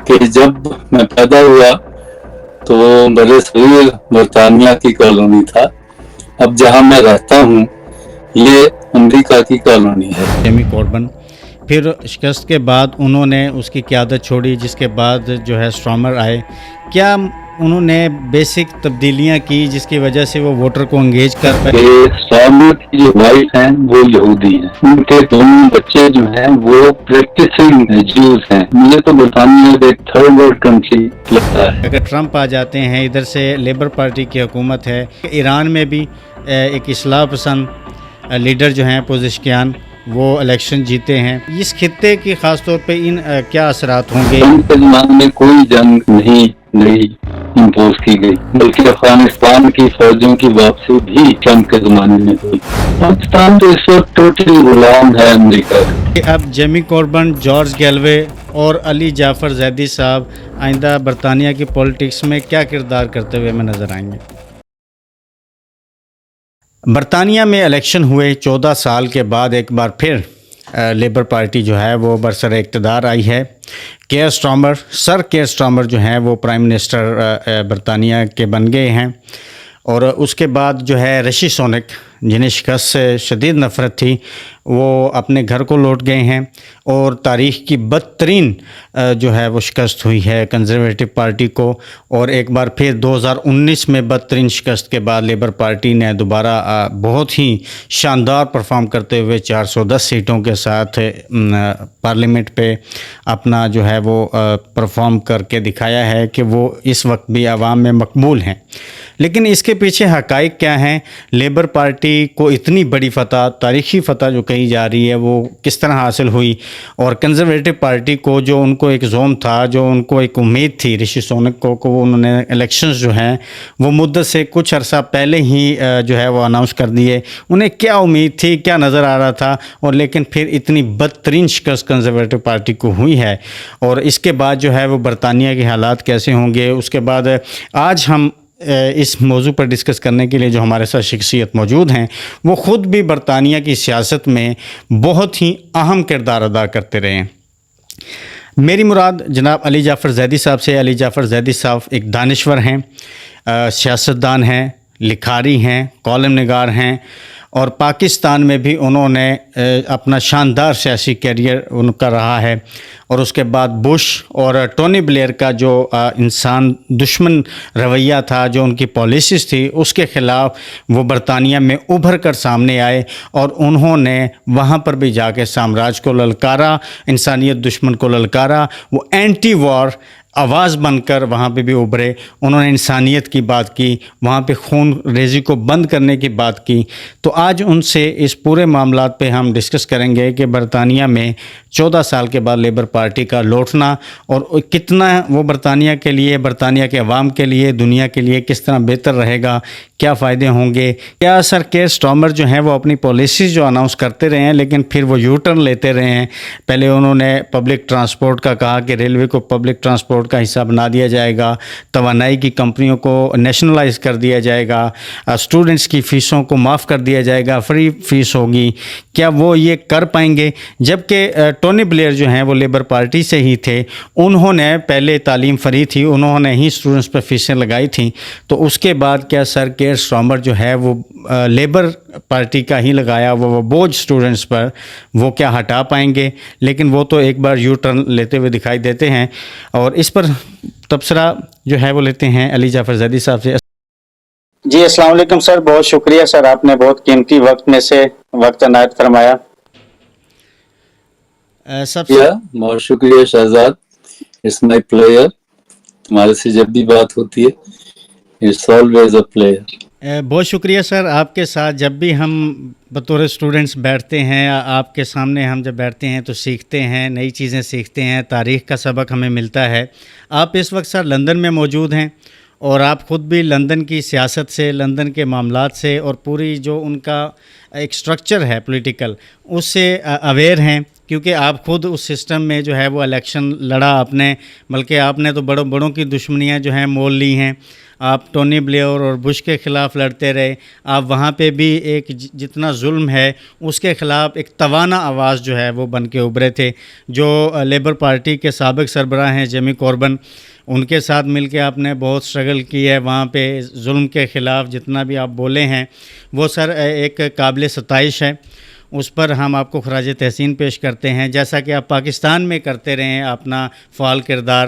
کہ جب میں پیدا ہوا تو بر صغیر برطانیہ کی کالونی تھا. اب جہاں میں رہتا ہوں یہ امریکہ کی کالونی ہے. جیمی کوربن پھر شکست کے بعد انہوں نے اس کی قیادت چھوڑی، جس کے بعد جو ہے اسٹارمر آئے. کیا انہوں نے بیسک تبدیلیاں کی جس کی وجہ سے وہ ووٹر کو انگیج کر پائے؟ کہ اسٹارمر کی جو وائف ہیں وہ یہودی ہیں، ان کے دونوں بچے جو ہیں وہ پریکٹسنگ جوز ہیں. مجھے تو برطانیہ ایک تھرڈ ورلڈ کنٹری لگتا ہے. اگر ٹرمپ آ جاتے ہیں، ادھر سے لیبر پارٹی کی حکومت ہے، ایران میں بھی ایک اصلاح پسند لیڈر جو ہیں پوزشکیان وہ الیکشن جیتے ہیں. اس خطے کی خاص طور پہ ان کیا اثرات ہوں گے؟ ٹرمپ کے زمانے میں کوئی جنگ نہیں امپوز کی گئی، بلکہ افغانستان کی فوجوں کی واپسی بھی ٹرمپ کے زمانے میں ہوئی. پاکستان تو اس وقت ٹوٹلی غلام ہے امریکہ کا. اب جیمی کوربن، جارج گیلوے اور علی جعفر زیدی صاحب آئندہ برطانیہ کی پولیٹکس میں کیا کردار کرتے ہوئے ہمیں نظر آئیں گے؟ برطانیہ میں الیکشن ہوئے 14 سال کے بعد ایک بار پھر لیبر پارٹی جو ہے وہ برسر اقتدار آئی ہے. سر کیئر اسٹارمر جو ہیں وہ پرائم منسٹر برطانیہ کے بن گئے ہیں. اور اس کے بعد جو ہے رشی سونک، جنہیں شکست سے شدید نفرت تھی، وہ اپنے گھر کو لوٹ گئے ہیں. اور تاریخ کی بدترین جو ہے وہ شکست ہوئی ہے کنزرویٹو پارٹی کو. اور ایک بار پھر 2019 میں بدترین شکست کے بعد لیبر پارٹی نے دوبارہ بہت ہی شاندار پرفارم کرتے ہوئے 410 سیٹوں کے ساتھ پارلیمنٹ پہ اپنا جو ہے وہ پرفارم کر کے دکھایا ہے کہ وہ اس وقت بھی عوام میں مقبول ہیں. لیکن اس کے پیچھے حقائق کیا ہیں؟ لیبر پارٹی کو اتنی بڑی فتح، تاریخی فتح جو کہی جا رہی ہے، وہ کس طرح حاصل ہوئی؟ اور کنزرویٹو پارٹی کو جو ان کو ایک زوم تھا، جو ان کو ایک امید تھی رشی سونک کو کہ انہوں نے الیکشنز جو ہیں وہ مدت سے کچھ عرصہ پہلے ہی جو ہے وہ اناؤنس کر دیے، انہیں کیا امید تھی، کیا نظر آ رہا تھا؟ اور لیکن پھر اتنی بدترین شکست کنزرویٹو پارٹی کو ہوئی ہے. اور اس کے بعد جو ہے وہ برطانیہ کے حالات کیسے ہوں گے؟ اس کے بعد آج ہم اس موضوع پر ڈسکس کرنے کے لیے جو ہمارے ساتھ شخصیت موجود ہیں، وہ خود بھی برطانیہ کی سیاست میں بہت ہی اہم کردار ادا کرتے رہے ہیں. میری مراد جناب علی جعفر زیدی صاحب سے. علی جعفر زیدی صاحب ایک دانشور ہیں، سیاستدان ہیں، لکھاری ہیں، کالم نگار ہیں. اور پاکستان میں بھی انہوں نے اپنا شاندار سیاسی کیریئر ان کا رہا ہے. اور اس کے بعد بش اور ٹونی بلیئر کا جو انسان دشمن رویہ تھا، جو ان کی پالیسیز تھی، اس کے خلاف وہ برطانیہ میں ابھر کر سامنے آئے. اور انہوں نے وہاں پر بھی جا کے سامراج کو للکارا، انسانیت دشمن کو للکارا. وہ اینٹی وار آواز بن کر وہاں پہ بھی ابھرے. انہوں نے انسانیت کی بات کی، وہاں پہ خون ریزی کو بند کرنے کی بات کی. تو آج ان سے اس پورے معاملات پہ ہم ڈسکس کریں گے کہ برطانیہ میں 14 سال کے بعد لیبر پارٹی کا لوٹنا اور کتنا وہ برطانیہ کے لیے، برطانیہ کے عوام کے لیے، دنیا کے لیے کس طرح بہتر رہے گا، کیا فائدے ہوں گے. کیا سر کیئر اسٹارمر جو ہیں وہ اپنی پالیسیز جو اناؤنس کرتے رہے ہیں لیکن پھر وہ یو ٹرن لیتے رہے ہیں. پہلے انہوں نے پبلک ٹرانسپورٹ کا کہا کہ ریلوے کو پبلک ٹرانسپورٹ کا حصہ بنا دیا جائے گا، توانائی کی کمپنیوں کو نیشنلائز کر دیا جائے گا، اسٹوڈنٹس کی فیسوں کو معاف کر دیا جائے گا، فری فیس ہوگی. کیا وہ یہ کر پائیں گے؟ جبکہ ٹونی بلیئر جو ہیں وہ لیبر پارٹی سے ہی تھے، انہوں نے پہلے تعلیم فری تھی، انہوں نے ہی اسٹوڈنٹس پہ فیسیں لگائی تھیں. تو اس کے بعد کیا سر کیئر اسٹارمر جو ہے وہ لیبر پارٹی کا ہی لگایا وہ بوجھ اسٹوڈنٹس پر، وہ کیا ہٹا پائیں گے؟ لیکن وہ تو ایک بار یو ٹرن لیتے ہوئے دکھائی دیتے ہیں. اور اس پر تبصرہ جو ہے وہ لیتے ہیں علی جعفر زیدی صاحب سے. جی السلام علیکم سر، بہت شکریہ سر، آپ نے بہت قیمتی وقت میں سے وقت عنایت فرمایا. بہت شکریہ شہزاد، اٹس مائی پلیئر. تمہارے سے جب بھی بات ہوتی ہے اٹس آلویز اے پلیئر. بہت شکریہ سر. آپ کے ساتھ جب بھی ہم بطور اسٹوڈنٹس بیٹھتے ہیں، آپ کے سامنے ہم جب بیٹھتے ہیں تو سیکھتے ہیں، نئی چیزیں سیکھتے ہیں، تاریخ کا سبق ہمیں ملتا ہے. آپ اس وقت سر لندن میں موجود ہیں اور آپ خود بھی لندن کی سیاست سے، لندن کے معاملات سے اور پوری جو ان کا ایک سٹرکچر ہے پولیٹیکل، اس سے اویئر ہیں. کیونکہ آپ خود اس سسٹم میں جو ہے وہ الیکشن لڑا آپ نے، بلکہ آپ نے تو بڑوں کی دشمنیاں جو ہیں مول لی ہیں. آپ ٹونی بلیئر اور بش کے خلاف لڑتے رہے. آپ وہاں پہ بھی ایک جتنا ظلم ہے اس کے خلاف ایک توانا آواز جو ہے وہ بن کے ابھرے تھے. جو لیبر پارٹی کے سابق سربراہ ہیں جیمی کوربن، ان کے ساتھ مل کے آپ نے بہت سٹرگل کی ہے وہاں پہ ظلم کے خلاف. جتنا بھی آپ بولے ہیں وہ سر ایک قابل ستائش ہے، اس پر ہم آپ کو خراج تحسین پیش کرتے ہیں. جیسا کہ آپ پاکستان میں کرتے رہے ہیں اپنا فعال کردار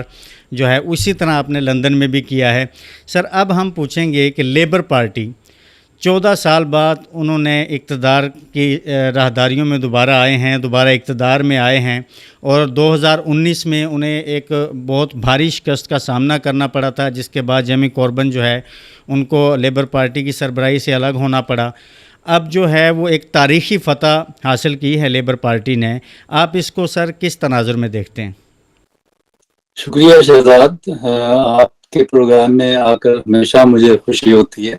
جو ہے، اسی طرح آپ نے لندن میں بھی کیا ہے. سر اب ہم پوچھیں گے کہ لیبر پارٹی 14 سال بعد انہوں نے اقتدار کی راہداریوں میں دوبارہ آئے ہیں، دوبارہ اقتدار میں آئے ہیں، اور 2019 میں انہیں ایک بہت بھاری شکست کا سامنا کرنا پڑا تھا، جس کے بعد جیمی کوربن جو ہے ان کو لیبر پارٹی کی سربراہی سے الگ ہونا پڑا. اب جو ہے وہ ایک تاریخی فتح حاصل کی ہے لیبر پارٹی نے. آپ اس کو سر کس تناظر میں دیکھتے ہیں؟ شکریہ شہزاد. آپ کے پروگرام میں آ کر ہمیشہ مجھے خوشی ہوتی ہے.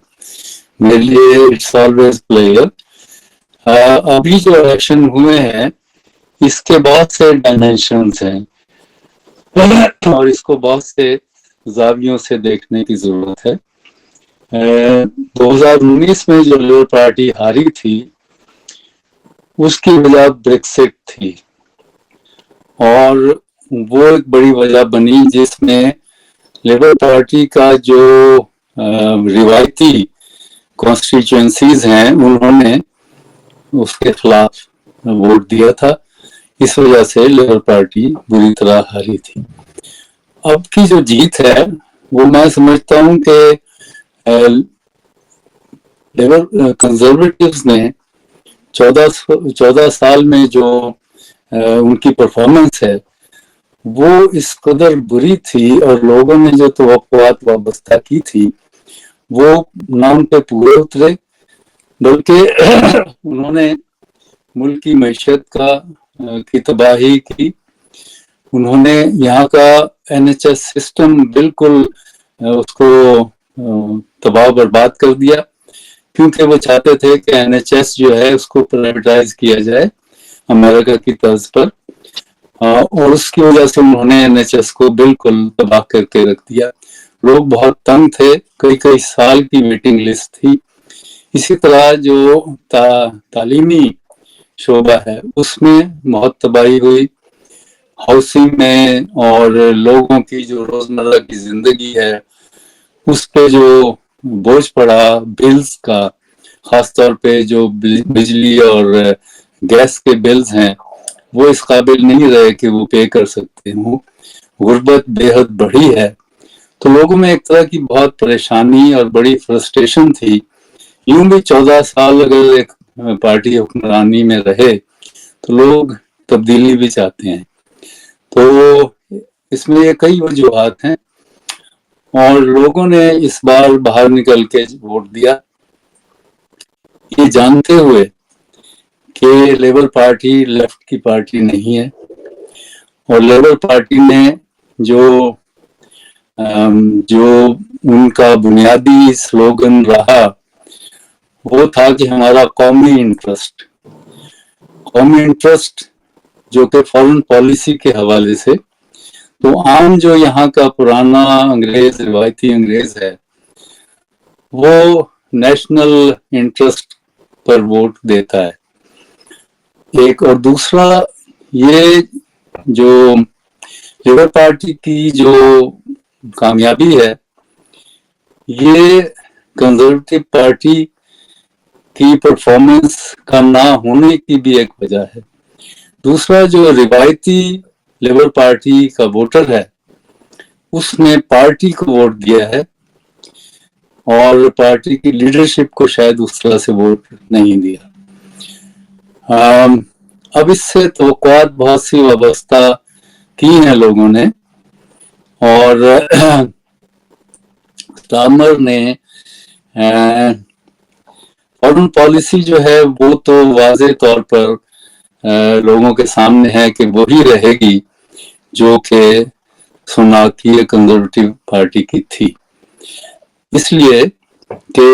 میرے لیے اٹس آلویز پلیئر. ابھی جو الیکشن ہوئے ہیں اس کے بہت سے ڈائمینشنز ہیں اور اس کو بہت سے زاویوں سے دیکھنے کی ضرورت ہے. 2019 میں جو لیبر پارٹی ہاری تھی اس کی وجہ بریکسٹ تھی، اور وہ ایک بڑی وجہ بنی جس میں لیبر پارٹی کا جو روایتی کانسٹیچوئنسیز ہیں انہوں نے اس کے خلاف ووٹ دیا تھا. اس وجہ سے لیبر پارٹی بری طرح ہاری تھی. اب کی جو جیت ہے وہ میں سمجھتا ہوں کہ لیبر کنزرویٹیوز نے 14 سال میں جو ان کی پرفارمنس ہے وہ اس قدر بری تھی، اور لوگوں نے جو توقعات وابستہ کی تھی وہ نہ ان پہ پورے اترے، بلکہ انہوں نے ملک کی معیشت کی تباہی کی. انہوں نے یہاں کا NHS سسٹم بالکل اس کو تباہ برباد کر دیا، کیونکہ وہ چاہتے تھے کہ NHS جو ہے اس کو پرائیویٹائز کیا جائے امریکہ کی طرز پر، اور اس کی وجہ سے انہوں نے NHS کو بالکل تباہ کر کے رکھ دیا. لوگ بہت تنگ تھے، کئی سال کی ویٹنگ لسٹ تھی. اسی طرح جو تعلیمی شعبہ ہے اس میں بہت تباہی ہوئی، ہاؤسنگ میں، اور لوگوں کی جو روزمرہ کی زندگی ہے اس پہ جو بوجھ پڑا بلز کا، خاص طور پہ جو بجلی اور گیس کے بلز ہیں وہ اس قابل نہیں رہے کہ وہ پے کر سکتے ہوں. غربت بے حد بڑھی ہے، تو لوگوں میں ایک طرح کی بہت پریشانی اور بڑی فرسٹریشن تھی. یوں بھی 14 سال اگر ایک پارٹی حکمرانی میں رہے تو لوگ تبدیلی بھی چاہتے ہیں. تو اس میں یہ کئی وجوہات ہیں، اور لوگوں نے اس بار باہر نکل کے ووٹ دیا یہ جانتے ہوئے کہ لیبر پارٹی لیفٹ کی پارٹی نہیں ہے، اور لیبر پارٹی نے جو ان کا بنیادی سلوگن رہا وہ تھا کہ ہمارا قومی انٹرسٹ جو کہ فارن پالیسی کے حوالے سے، تو عام جو یہاں کا پرانا روایتی انگریز ہے وہ نیشنل انٹرسٹ پر ووٹ دیتا ہے ایک. اور دوسرا یہ جو لیبر پارٹی کی جو کامیابی ہے یہ کنزرویٹو پارٹی کی پرفارمنس کا نہ ہونے کی بھی ایک وجہ ہے. دوسرا جو روایتی لیبر پارٹی کا ووٹر ہے اس نے پارٹی کو ووٹ دیا ہے، اور پارٹی کی لیڈرشپ کو شاید اس طرح سے ووٹ نہیں دیا. اب اس سے توقعات بہت سی وابستہ کی ہیں لوگوں نے، اور اسٹارمر نے فارن پالیسی جو ہے وہ تو واضح طور پر لوگوں کے سامنے ہے کہ وہی رہے گی جو کہ سوناکی کنزرویٹو پارٹی کی تھی. اس لیے کہ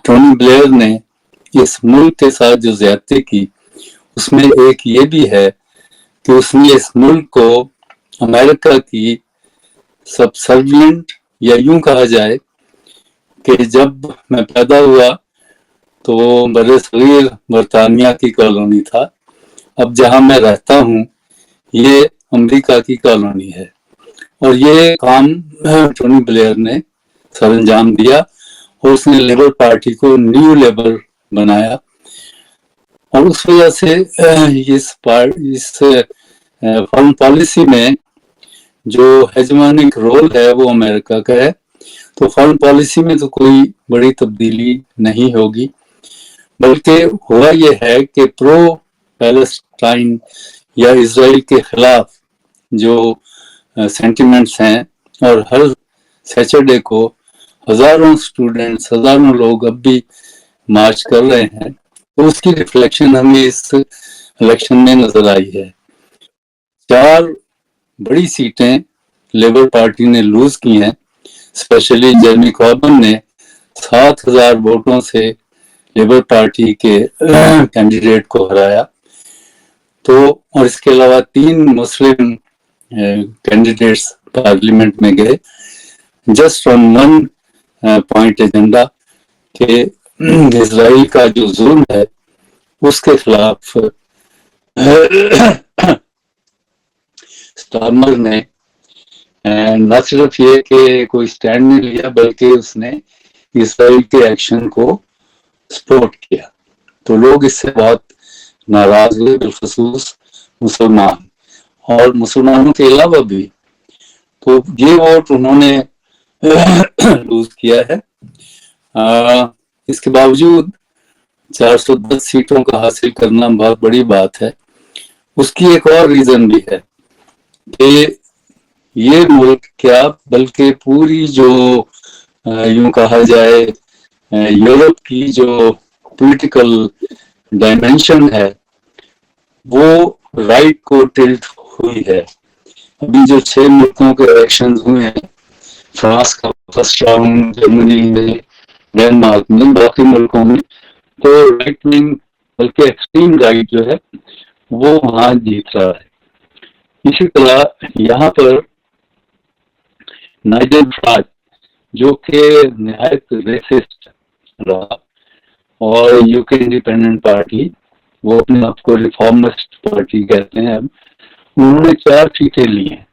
ٹونی بلیئر نے اس ملک کے ساتھ جو زیادتی کی اس میں ایک یہ بھی ہے کہ اس نے اس ملک کو امریکہ کی سبسروینٹ، یا یوں کہا جائے کہ جب میں پیدا ہوا تو وہ برصغیر برطانیہ کی کالونی تھا، اب جہاں میں رہتا ہوں یہ امریکہ کی کالونی ہے، اور یہ کام ٹونی بلیئر نے سر انجام دیا، اور اس نے لیبر پارٹی کو نیو لیبر بنایا، اور اس وجہ سے اس فارن پالیسی میں جو ہیجمونک رول ہے وہ امریکہ کا ہے، تو فارن پالیسی میں تو کوئی بڑی تبدیلی نہیں ہوگی، بلکہ ہوا یہ ہے کہ پرو پیلسٹائن یا اسرائیل کے خلاف جو سینٹیمنٹس ہیں، اور ہر سیچرڈے کو ہزاروں اسٹوڈنٹس، ہزاروں لوگ اب بھی مارچ کر رہے ہیں، تو اس کی ریفلیکشن ہمیں اس الیکشن میں نظر آئی ہے۔ 4 بڑی سیٹیں لیبر پارٹی نے لوز کی ہیں، اسپیشلی جیرمی کاربن نے 7,000 ووٹوں سے لیبر پارٹی کے کینڈیڈیٹ کو ہرایا، تو اور اس کے علاوہ 3 مسلم کینڈیڈیٹس پارلیمنٹ میں گئے، جسٹ آن 1 پوائنٹ ایجنڈا کہ اسرائیل کا جو ظلم ہے اس کے خلاف سٹارمر نے نہ صرف یہ کہ کوئی سٹینڈ نہیں لیا، بلکہ اس نے اسرائیل کے ایکشن کو سپورٹ کیا، تو لوگ اس سے بہت ناراض ہوئے، بالخصوص مسلمان، اور مسلمانوں کے علاوہ بھی، تو یہ ووٹ انہوں نے لوز کیا ہے۔ اس کے باوجود 410 سیٹوں کا حاصل کرنا بہت بڑی بات ہے۔ اس کی ایک اور ریزن بھی ہے کہ یہ ملک کیا بلکہ پوری جو یوں کہا جائے یورپ کی جو پولیٹیکل ڈائمینشن ہے وہ رائٹ کو ٹلٹ ہوئی ہے۔ ابھی جو 6 ملکوں کے الیکشن ہوئے ہیں، فرانس کا فرسٹ راؤنڈ، جرمنی میں، ڈینمارک میں، باقی ملکوں میں، تو رائٹ ونگ بلکہ ایکسٹریم رائٹ جو ہے وہ وہاں جیت رہا ہے۔ اسی طرح یہاں پر نائجل فراج جو کہ نہایت ریسسٹ رہا، اور یو کے انڈیپینڈنٹ پارٹی، وہ اپنے آپ کو ریفارمسٹ پارٹی کہتے ہیں، اب انہوں نے 4 سیٹیں لی ہیں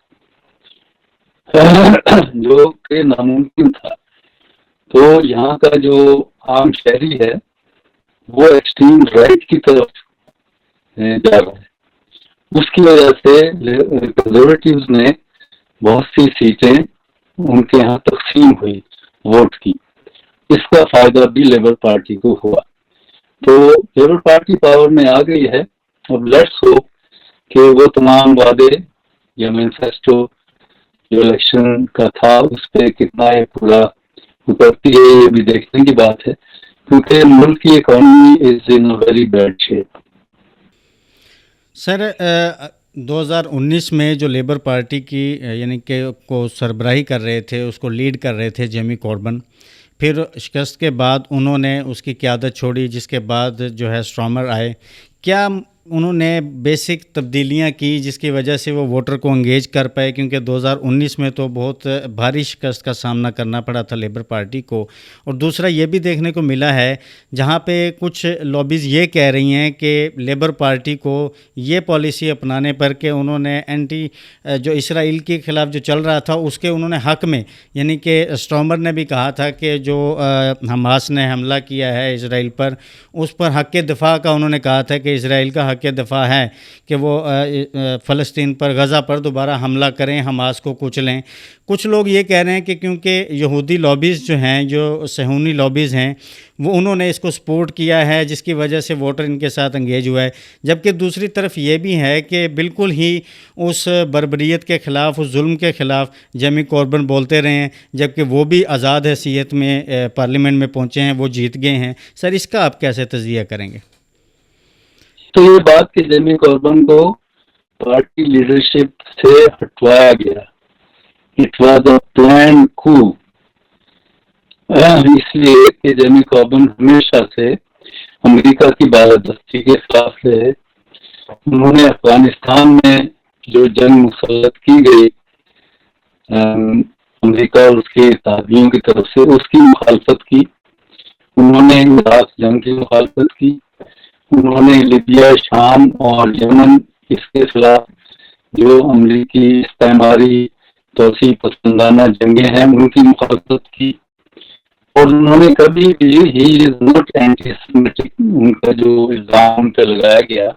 جو کہ ناممکن تھا، تو یہاں کا جو عام شہری ہے وہ ایکسٹریم رائٹ کی طرف جا رہا ہے، اس کی وجہ سے کنزرویٹیوز نے بہت سی سیٹیں ان کے یہاں تقسیم ہوئی ووٹ کی، اس کا فائدہ بھی لیبر پارٹی کو ہوا، تو لیبر پارٹی پاور میں آ گئی ہے۔ اب لیٹس ہوپ کہ وہ تمام وعدے یا مینیفیسٹو جو الیکشن کا تھا اس پہ کتنا پورا اترتی ہے، یہ بھی دیکھنے کی بات ہے، کیونکہ ملک کی economy is in very bad shape. Sir 2019 میں جو لیبر پارٹی کی یعنی کہ کو سربراہی کر رہے تھے، اس کو لیڈ کر رہے تھے جیمی کوربن، پھر شکست کے بعد انہوں نے اس کی قیادت چھوڑی، جس کے بعد جو ہے سٹارمر آئے، کیا انہوں نے بیسک تبدیلیاں کی جس کی وجہ سے وہ ووٹر کو انگیج کر پائے؟ کیونکہ 2019 میں تو بہت بھاری شکست کا سامنا کرنا پڑا تھا لیبر پارٹی کو، اور دوسرا یہ بھی دیکھنے کو ملا ہے جہاں پہ کچھ لابیز یہ کہہ رہی ہیں کہ لیبر پارٹی کو یہ پالیسی اپنانے پر کہ انہوں نے اینٹی جو اسرائیل کے خلاف جو چل رہا تھا اس کے انہوں نے حق میں، یعنی کہ سٹارمر نے بھی کہا تھا کہ جو حماس نے حملہ کیا ہے اسرائیل پر، اس پر حق دفاع کا انہوں نے کہا تھا کہ اسرائیل کا حق دفاع ہے کہ وہ فلسطین پر، غزہ پر دوبارہ حملہ کریں، حماس کو کچلیں۔ کچھ لوگ یہ کہہ رہے ہیں کہ کیونکہ یہودی لابیز جو ہیں، جو صہیونی لابیز ہیں، وہ انہوں نے اس کو سپورٹ کیا ہے جس کی وجہ سے ووٹر ان کے ساتھ انگیج ہوا ہے، جبکہ دوسری طرف یہ بھی ہے کہ بالکل ہی اس بربریت کے خلاف، اس ظلم کے خلاف جیمی کوربن بولتے رہے ہیں، جبکہ وہ بھی آزاد حیثیت میں پارلیمنٹ میں پہنچے ہیں، وہ جیت گئے ہیں۔ سر اس کا آپ کیسے تجزیہ کریں گے؟ تو یہ بات کہ جیمی کوربن کو پارٹی لیڈرشپ سے ہٹوایا گیا، اٹ واز اے پلان کو، اس لیے کہ جیمی کوربن ہمیشہ سے امریکہ کی بالادستی کے خلاف رہے، انہوں نے افغانستان میں جو جنگ مسلط کی گئی امریکہ اور اس کے اتحادیوں کی طرف سے، اس کی مخالفت کی. انہوں نے عراق جنگ کی مخالفت کی. انہوں نے لیبیا، شام اور یمن، اس کے خلاف جو امریکی استعماری توسیع پسندانہ جنگیں ہیں ان کی مخالفت کی. اور انہوں نے کبھی بھی ہی از ناٹ اینٹی سیمیٹک، ان کا جو الزام پہ لگایا گیا،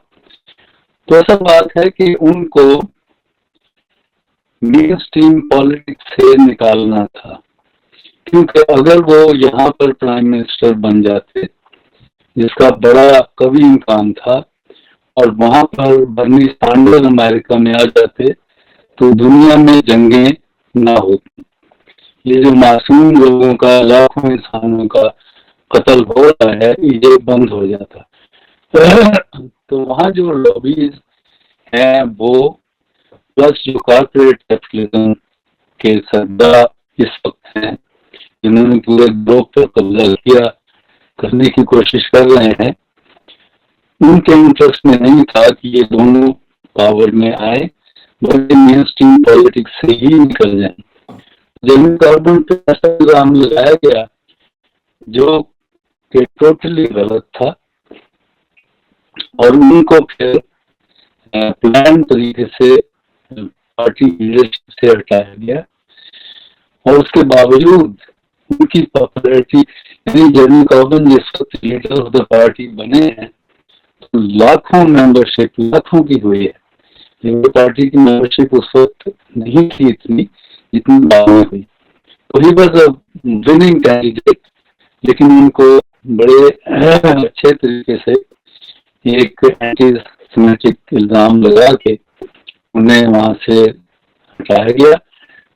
تو ایسا بات ہے کہ ان کو مین اسٹریم پالیٹکس سے نکالنا تھا. کیونکہ اگر وہ یہاں پر پرائم منسٹر بن جاتے، جس کا بڑا قوی امکان تھا، اور وہاں پر برنی سینڈرز امریکہ میں آ جاتے تو دنیا میں جنگیں نہ ہوتی. یہ جو معصوم لوگوں کا، لاکھوں انسانوں کا قتل ہو رہا ہے، یہ بند ہو جاتا. تو وہاں جو لابیز ہیں وہ، پلس جو کارپوریٹ کیپٹلزم کے سردار اس وقت ہیں، جنہوں نے پورے گروہ پر قبضہ کرنے کی کوشش کر رہے ہیں، ان کے انٹرسٹ میں نہیں تھا کہ یہ دونوں پاور میں آئے، بلکہ مین اسٹریم پالیٹکس سے ہی نکل جائیں. جیمی کاربن پہ ایسا الزام لگایا گیا جو کہ ٹوٹلی غلط تھا، اور ان کو پھر پلان طریقے سے پارٹی لیڈرشپ سے ہٹایا گیا. اور اس کے باوجود ان کی پاپولیرٹی، یعنی جیمی کاربن جس وقت لیڈر آف دا پارٹی بنے ہیں، لاکھوں ممبرشپ لاکھوں کی ہوئی ہے. لیبر پارٹی کی ممبرشپ اس وقت نہیں تھی اتنی جتنی بعد میں ہوئی. تو he was a winning candidate, لیکن ان کو بڑے اچھے طریقے سے ایک اینٹی سیمیٹک الزام لگا کے انہیں وہاں سے ہٹایا گیا.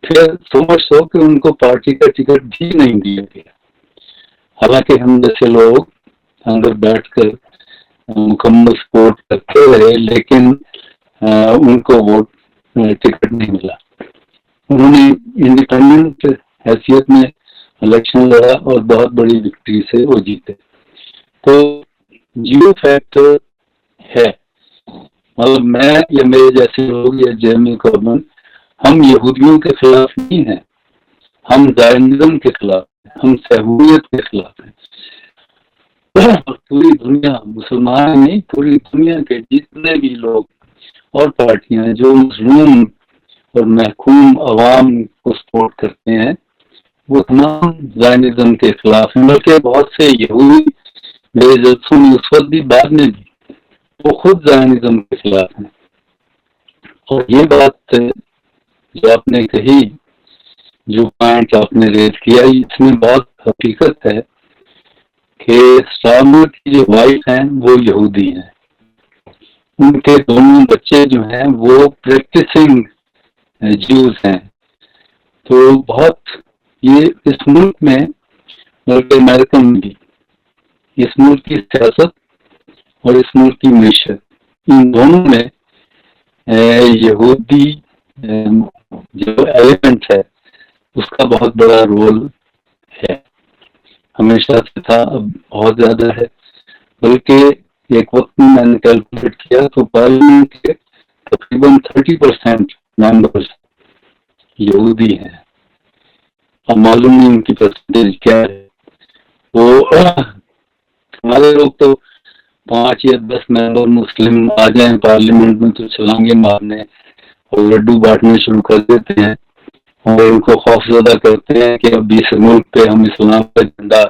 پھر سمجھ سو کہ ان کو پارٹی کا ٹکٹ بھی نہیں دیا گیا، حالانکہ ہم جیسے لوگ اندر بیٹھ کر مکمل سپورٹ کرتے رہے، لیکن ان کو ووٹ ٹکٹ نہیں ملا. انہوں نے انڈیپینڈنٹ حیثیت میں الیکشن لڑا اور بہت بڑی وکٹری سے وہ جیتے. تو جیو فیکٹر ہے، مطلب میں یا میرے جیسے لوگ یا جیمی کاربن، ہم یہودیوں کے خلاف نہیں ہیں، ہم زائنزم کے خلاف ہیں، ہم صہیونیت کے خلاف ہیں. پوری دنیا، مسلمان نہیں، پوری دنیا کے جتنے بھی لوگ اور پارٹیاں جو مظلوم اور محکوم عوام کو سپورٹ کرتے ہیں، وہ تمام زائنزم کے خلاف ہیں. بلکہ بہت سے یہودی میرے جلسوں میں اس وقت بھی، بعد میں بھی، وہ خود زائنزم کے خلاف ہیں. اور یہ بات جو آپ نے کہی، جو پوائنٹ آپ نے ریز کیا، اس میں بہت حقیقت ہے کہ اسٹارمر کی جو وائف ہیں وہ یہودی ہیں، ان کے دونوں بچے جو ہیں وہ پریکٹسنگ جیوز ہیں. تو بہت یہ اس ملک میں، بلکہ امریکہ میں بھی، اس ملک کی سیاست اور اس ملک کی معیشت، ان دونوں میں یہودی جو ایلیمنٹ ہے اس کا بہت بڑا رول ہے. ہمیشہ سے تھا، اب بہت زیادہ ہے. بلکہ ایک وقت میں نے کیلکولیٹ کیا تو پارلیمنٹ کے تقریباً 30% ممبرس یہودی ہیں. اب معلوم نہیں ان کی پرسنٹیج کیا ہے. وہ ہمارے لوگ تو 5 یا 10 ممبر مسلم آ جائیں پارلیمنٹ میں تو چھلانگے مارنے اور لڈو بانٹنے شروع کر دیتے ہیں، اور ان کو خوف زدہ کرتے ہیں کہ اب اس ملک پہ ہم اسلام کا جھنڈا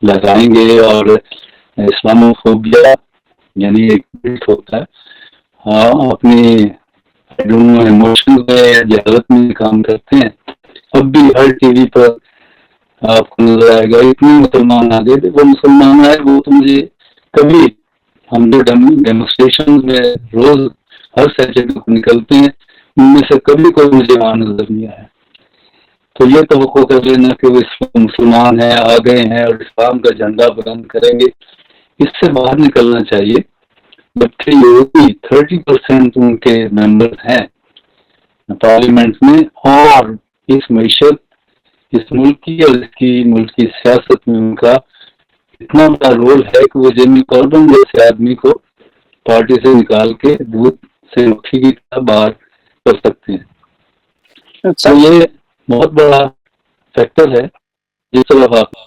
لگائیں گے. اور اسلاموفوبیا یعنی ایک بلٹ ہوتا ہے، ہاں اپنی ایموشن میں یا جہالت میں کام کرتے ہیں. اب بھی ہر ٹی وی پر آپ کو نظر آئے گا اتنے مسلمان آ گئے تھے. وہ مسلمان آئے وہ تو مجھے کبھی، ہم جو ڈیمونسٹریشن میں روز ہر سیٹرڈے کو نکلتے ہیں، ان میں سے کبھی کوئی مجھے وہاں نظر نہیں آیا. تو یہ توقع کر لینا کہ وہ مسلمان ہیں، آ گئے ہیں اور اسلام کا جھنڈا بلند کریں گے، اس سے باہر نکلنا چاہیے. جبکہ یہودی 30% ان کے ممبر ہیں پارلیمنٹ میں، اور اس معیشت، اس ملک کی اور اس کی ملکی سیاست میں ان کا اتنا بڑا رول ہے کہ وہ جیمی کاربن جیسے آدمی کو پارٹی سے نکال کے دودھ سے مکھی کی طرح باہر کر سکتے ہیں. تو یہ بہت بڑا فیکٹر ہے جس طرح آپ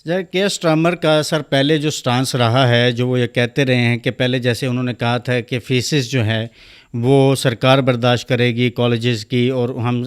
سر کے اسٹارمر کا سر پہلے جو سٹانس رہا ہے، جو وہ یہ کہتے رہے ہیں کہ پہلے جیسے انہوں نے کہا تھا کہ فیسز جو ہے وہ سرکار برداشت کرے گی کالجز کی، اور ہم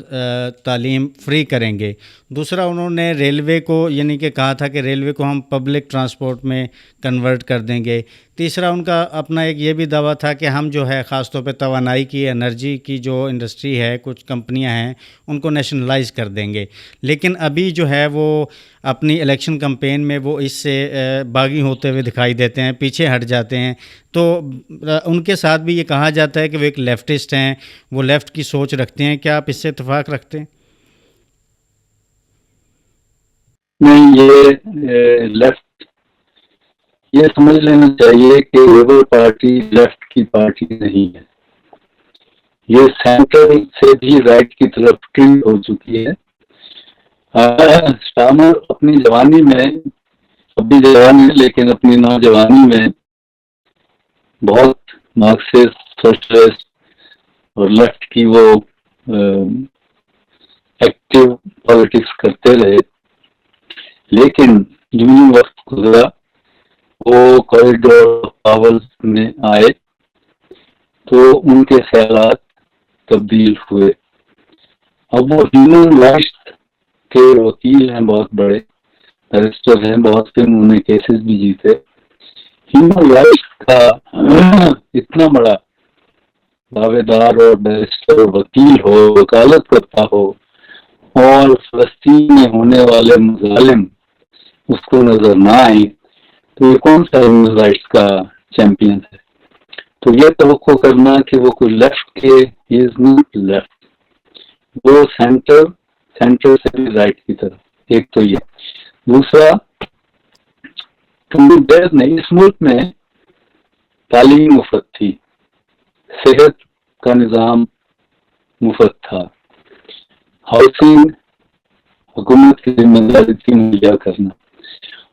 تعلیم فری کریں گے. دوسرا انہوں نے ریلوے کو یعنی کہ کہا تھا کہ ریلوے کو ہم پبلک ٹرانسپورٹ میں کنورٹ کر دیں گے. تیسرا ان کا اپنا ایک یہ بھی دعویٰ تھا کہ ہم جو ہے خاص طور پہ توانائی کی انرجی کی جو انڈسٹری ہے، کچھ کمپنیاں ہیں، ان کو نیشنلائز کر دیں گے. لیکن ابھی جو ہے وہ اپنی الیکشن کمپین میں وہ اس سے باغی ہوتے ہوئے دکھائی دیتے ہیں، پیچھے ہٹ جاتے ہیں. تو ان کے ساتھ بھی یہ کہا جاتا ہے کہ وہ ایک لیفٹسٹ ہیں، وہ لیفٹ کی سوچ رکھتے ہیں. کیا آپ اس سے اتفاق رکھتے ہیں؟ نہیں، یہ لیفٹ، یہ سمجھ لینا چاہیے کہ لیبر پارٹی لیفٹ کی پارٹی نہیں ہے. یہ سینٹر سے بھی رائٹ کی طرف ٹرینڈ ہو چکی ہے. اسٹارمر اپنی جوانی میں، ابھی جوانی لیکن اپنی نوجوانی میں بہت مارکسسٹ، سوشلسٹ اور لیفٹ کی وہ ایکٹیو پالیٹکس کرتے رہے. لیکن جو وقت گزرا وہ کوریڈور پاور میں آئے تو ان کے خیالات تبدیل ہوئے. اب وہ ہیومن رائٹس کے وکیل ہیں، بہت بڑے بیرسٹر ہیں، بہت سے انہوں نے کیسز بھی جیتے. ہیومن رائٹس کا اتنا بڑا دعوے دار اور بیرسٹر وکیل ہو، وکالت کرتا ہو، اور فلسطین میں ہونے والے مظالم اس کو نظر نہ آئے، تو یہ کون سا ہیومن رائٹس کا چیمپئن ہے؟ تو یہ توقع کرنا کہ وہ کوئی لیفٹ کے، ہی از ناٹ لیفٹ، وہ سینٹر سے بھی رائٹ کی طرف. ایک تو یہ. دوسرا، اس ملک میں تعلیم مفت تھی، صحت کا نظام مفت تھا، ہاؤسنگ حکومت کی ذمہ داری تھی مہیا کرنا،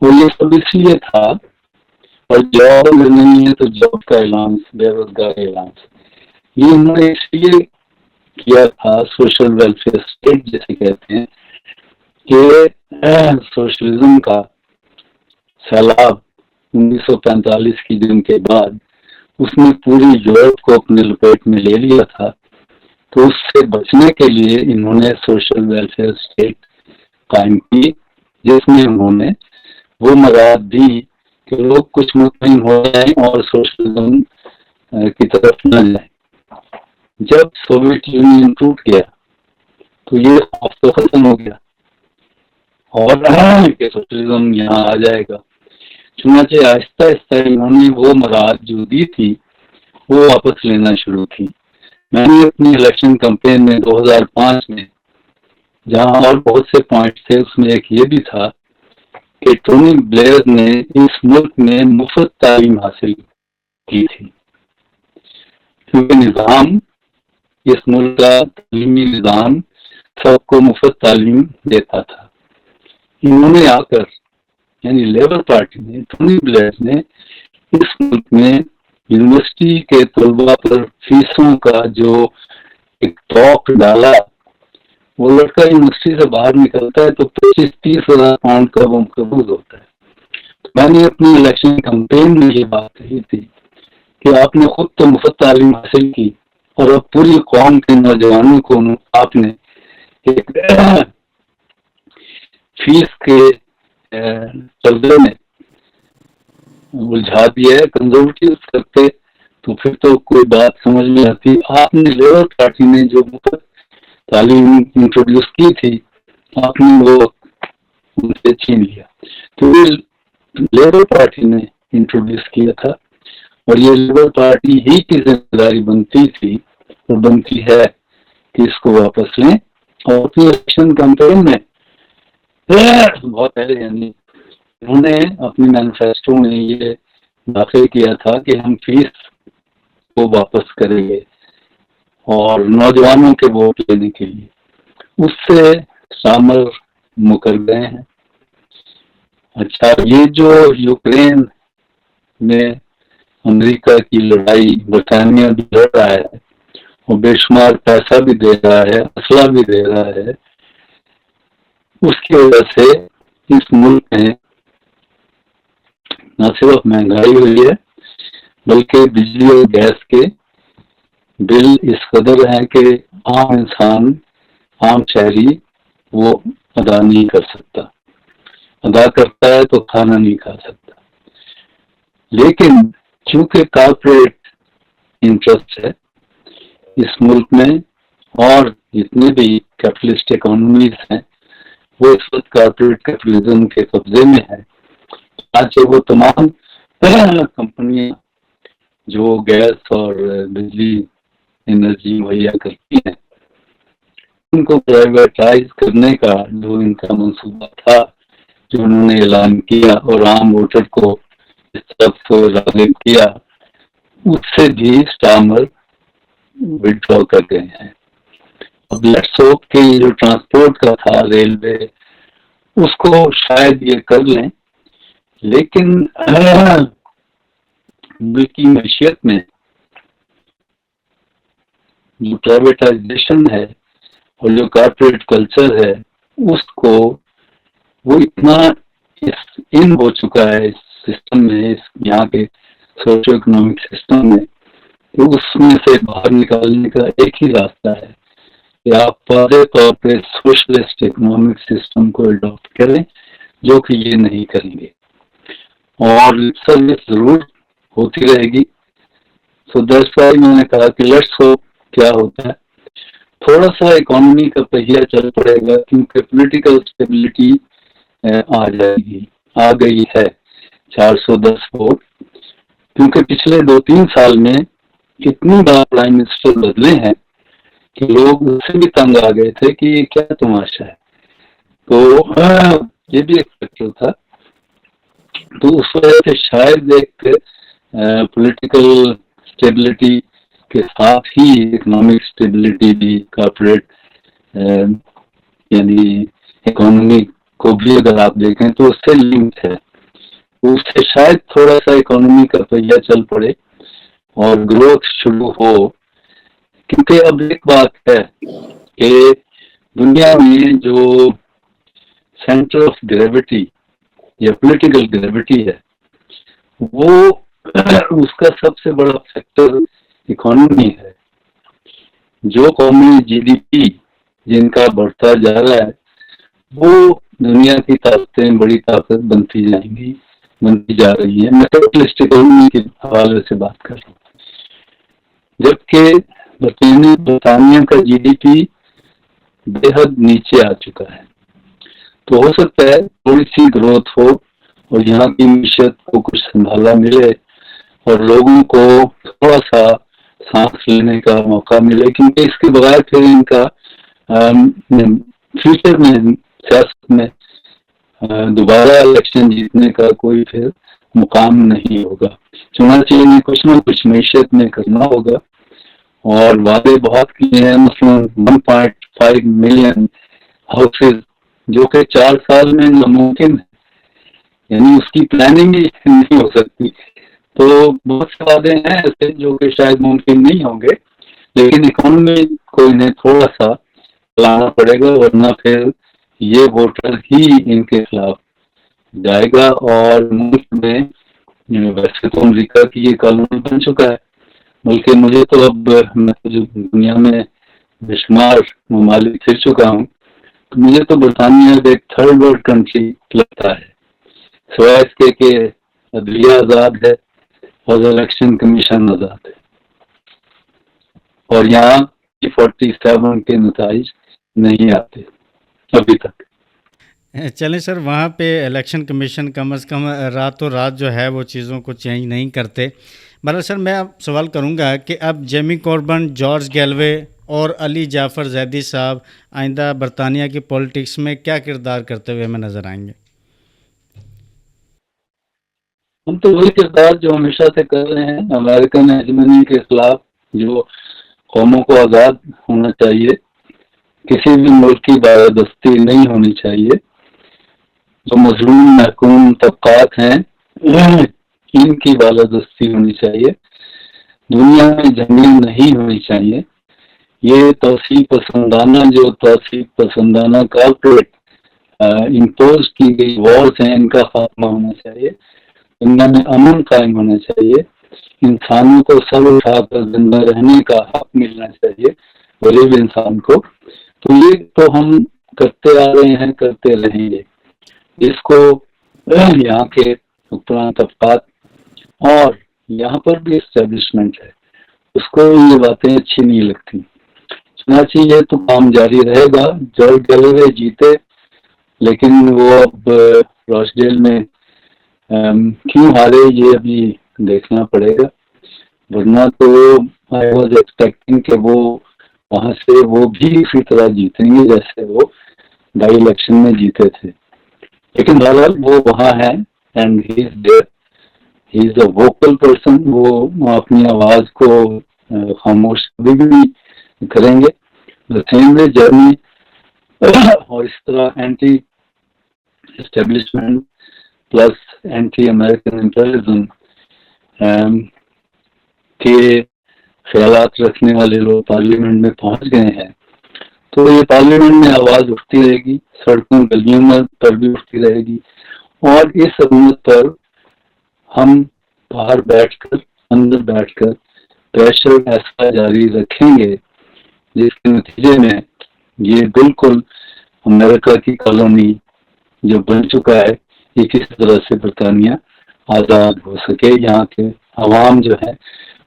اور یہ سب اس لیے تھا. اور جاب نہیں ہے تو جاب کا اعلان، بے روزگار کا اعلان، یہ انہوں نے اس لیے کیا تھا. سوشل ویلفیئر اسٹیٹ جیسے کہتے ہیں کہ سوشلزم کا سیلاب 1945 کی جنگ کے بعد اس نے پوری یورپ کو اپنے لپیٹ میں لے لیا تھا. تو اس سے بچنے کے لیے انہوں نے سوشل ویلفیئر اسٹیٹ قائم کی، جس میں انہوں نے وہ مراحت دی کہ لوگ کچھ مطمئن ہو جائیں اور سوشلزم کی طرف نہ جائیں. جب سوویت یونین ٹوٹ گیا تو یہ خوف تو ختم ہو گیا اور کہ سوشلزم یہاں آ جائے گا. چنانچہ آہستہ آہستہ انہوں نے وہ مراحت جو دی تھی وہ واپس لینا شروع کی. میں نے اپنی الیکشن کمپین میں 2005 میں، جہاں اور بہت سے پوائنٹ تھے، اس میں ایک یہ بھی تھا کہ ٹونی بلیئر نے اس ملک میں مفت تعلیم حاصل کی تھی، کیونکہ نظام، اس ملک کا تعلیمی نظام سب کو مفت تعلیم دیتا تھا. انہوں نے آ کر، یعنی لیبر پارٹی نے، ٹونی بلیئر نے اس ملک میں یونیورسٹی کے طلباء پر فیسوں کا جو ایک توق ڈالا. وہ لڑکا یونیورسٹی سے باہر نکلتا ہے تو 25-30 ہزار پاؤنڈ کا وہ قبوض ہوتا ہے. تو میں نے اپنی الیکشن کمپین میں یہ بات کہی تھی کہ آپ نے خود تو مفت تعلیم حاصل کی اور اب پوری قوم کے نوجوانوں کو آپ نے ایک فیس کے چلدے میں الجھا دیا ہے. کنزرویٹو کرتے تو پھر تو کوئی بات سمجھ میں آتی. آپ نے لیبر پارٹی نے جو مفت تعلیم انٹروڈیوس کی تھی، آپ نے وہ ان سے چھین لیا. تو یہ لیبر پارٹی نے انٹروڈیوس کیا تھا اور یہ لیبر پارٹی ہی کی ذمہ داری بنتی تھی اور بنتی ہے کہ اس کو واپس لیں. اور اپنی الیکشن کمپین میں بہت پہلے، یعنی انہوں نے اپنی مینیفیسٹو میں یہ داخل کیا تھا کہ ہم فیس کو واپس کریں گے اور نوجوانوں کے ووٹ لینے کے لیے. اس سے اسٹارمر مکر گئے ہیں. اچھا، یہ جو یوکرین میں امریکہ کی لڑائی برطانیہ بھی لڑ رہا ہے اور بے شمار پیسہ بھی دے رہا ہے، اسلحہ بھی دے رہا ہے، اس کی وجہ سے اس ملک میں نہ صرف مہنگائی ہوئی ہے بلکہ بجلی اور گیس کے بل اس قدر ہیں کہ عام انسان، عام شہری وہ ادا نہیں کر سکتا، ادا کرتا ہے تو کھانا نہیں کھا سکتا۔ لیکن چونکہ کارپوریٹ انٹرسٹ ہے اس ملک میں اور جتنے بھی کیپٹلسٹ اکانومیز ہیں وہ اس وقت کارپوریٹ کیپٹلزم کے قبضے میں ہے، چنانچہ وہ تمام کمپنیاں جو گیس اور بجلی انرجی مہیا کرتی ہیں ان کو پرائیویٹائز کرنے کا جو ان کا منصوبہ تھا، جو انہوں نے اعلان کیا اور عام ووٹر کو اس طرف راغب کیا، اس سے بھی اسٹارمر وڈرا کر گئے ہیں۔ اب لیٹس ہوپ کہ جو ٹرانسپورٹ کا تھا ریلوے اس کو شاید یہ کر لیں، لیکن ملکی معیشت میں جو پرائیویٹائزیشن ہے اور جو کارپوریٹ کلچر ہے اس کو وہ اتنا ان ہو چکا ہے اس سسٹم میں، اس یہاں کے سوشو اکنامک سسٹم میں، کہ اس میں سے باہر نکالنے کا ایک ہی راستہ ہے کہ آپ واضح طور پہ سوشلسٹ اکنامک سسٹم کو اڈاپٹ کریں، جو کہ یہ نہیں کریں گے اور سروس ضرور ہوتی رہے گی۔ سو دیٹس وائی میں نے کہا کہ لیٹس ہوپ کیا ہوتا ہے، تھوڑا سا اکانومی کا پہیہ چل پڑے گا کیونکہ پولیٹیکل اسٹیبلٹی آ جائے گی، آ گئی ہے 410 ووٹ، کیونکہ پچھلے 2-3 سال میں اتنی بار پرائم منسٹر بدلے ہیں کہ لوگ اس سے بھی تنگ آ گئے تھے کہ یہ کیا تماشا ہے، تو یہ بھی ایک فیکٹر تھا۔ تو اس وجہ سے شاید ایک پولیٹیکل اسٹیبلٹی کے ساتھ ہی اکنامک اسٹیبلٹی بھی کارپوریٹ یعنی اکانومی کو بھی اگر آپ دیکھیں تو اس سے لنک ہے، اس سے شاید تھوڑا سا اکانومی کا پہیہ چل پڑے اور گروتھ شروع ہو، کیونکہ اب ایک بات ہے کہ دنیا میں جو سینٹر آف گریوٹی یا پولیٹیکل گریوٹی ہے وہ اس کا سب سے بڑا فیکٹر اکانومی ہے۔ جو قومی جی ڈی پی جن کا بڑھتا جا رہا ہے وہ دنیا کی طاقتیں بڑی طاقت بنتی جائیں گی، بنتی جا رہی ہے۔ میں کیپٹلسٹ اکانومی کے حوالے سے بات کر رہا ہوں، جبکہ برطانیہ کا جی ڈی پی بے حد نیچے آ چکا ہے، تو ہو سکتا ہے تھوڑی سی گروتھ ہو اور یہاں کی معیشت کو کچھ سنبھالا ملے اور لوگوں کو تھوڑا سا سانس لینے کا موقع ملے، کیونکہ اس کے بغیر پھر ان کا فیوچر میں سیاست میں دوبارہ الیکشن جیتنے کا کوئی پھر مقام نہیں ہوگا۔ چنانچہ انہیں کچھ نہ کچھ معیشت میں کرنا ہوگا اور وعدے بہت کیے ہیں، مثلا 1.5 ملین ہاؤسز جو کہ 4 سال میں ناممکن ہے، یعنی اس کی پلاننگ ہی نہیں ہو سکتی۔ تو بہت سے وعدے ہیں ایسے جو کہ شاید ممکن نہیں ہوں گے، لیکن اکانومی کو انہیں تھوڑا سا چلانا پڑے گا، ورنہ پھر یہ ووٹر ہی ان کے خلاف جائے گا۔ اور ملک میں ویسے تو امریکہ کی یہ کالونی بن چکا ہے، بلکہ مجھے تو اب میں جو دنیا میں بے شمار ممالک پھر چکا ہوں، تو مجھے تو برطانیہ ایک تھرڈ ورلڈ کنٹری لگتا ہے، سوائے اس کے کہ عدلیہ آزاد ہے اور الیکشن کمیشن آزاد ہے، اور یہاں 47 کے نتائج نہیں آتے ابھی تک۔ چلیں سر، وہاں پہ الیکشن کمیشن کم از کم راتوں رات جو ہے وہ چیزوں کو چینج نہیں کرتے۔ بہرحال سر میں اب سوال کروں گا کہ اب جیمی کوربن، جارج گیلوے اور علی جعفر زیدی صاحب آئندہ برطانیہ کی پولیٹکس میں کیا کردار کرتے ہوئے ہمیں نظر آئیں گے؟ ہم تو وہی کردار جو ہمیشہ سے کر رہے ہیں، امریکن ہیجمنی کے خلاف، جو قوموں کو آزاد ہونا چاہیے، کسی بھی ملک کی بالادستی نہیں ہونی چاہیے، جو مظلوم محکوم طبقات ہیں ان کی بالادستی ہونی چاہیے. دنیا میں جنگیں نہیں ہونی چاہیے. یہ توسیع پسندانہ کارپوریٹ امپوز کی گئی وارز ہیں، ان کا خاتمہ ہونا چاہیے. دنیا میں امن قائم ہونا چاہیے. انسانوں کو سر اٹھا کر زندہ رہنے کا حق ملنا چاہیے غریب انسان کو. تو یہ تو ہم کرتے آ رہے ہیں، کرتے رہیں گے. اس کو یہاں کے حکمران طبقات اور یہاں پر بھی اسٹیبلشمنٹ ہے، اس کو یہ باتیں اچھی نہیں لگتی. چنانچہ یہ تو کام جاری رہے گا. جارج گیلوے جیتے، لیکن وہ اب راش ڈیل میں کیوں ہارے یہ ابھی دیکھنا پڑے گا. ورنہ تو آئی واز ایکسپیکٹنگ کہ وہ وہاں سے وہ بھی اسی طرح جیتیں گے جیسے وہ بائی الیکشن میں جیتے تھے. لیکن بہرحال وہ وہاں ہے and he is there. He is a vocal person. وہ اپنی آواز کو خاموش کبھی بھی کریں گے. سیم وے جرمنی اور اس طرح anti establishment plus anti American imperialism کے خیالات رکھنے والے لوگ پارلیمنٹ میں پہنچ گئے ہیں. تو یہ پارلیمنٹ میں آواز اٹھتی رہے گی، سڑکوں گلیوں میں پر بھی اٹھتی رہے گی. اور اس امت پر ہم باہر بیٹھ کر، اندر بیٹھ کر پریشر ایسا جاری رکھیں گے جس کے نتیجے میں یہ بالکل امریکہ کی کالونی جو بن چکا ہے یہ کسی طرح سے برطانیہ آزاد ہو سکے، یہاں کے عوام جو ہے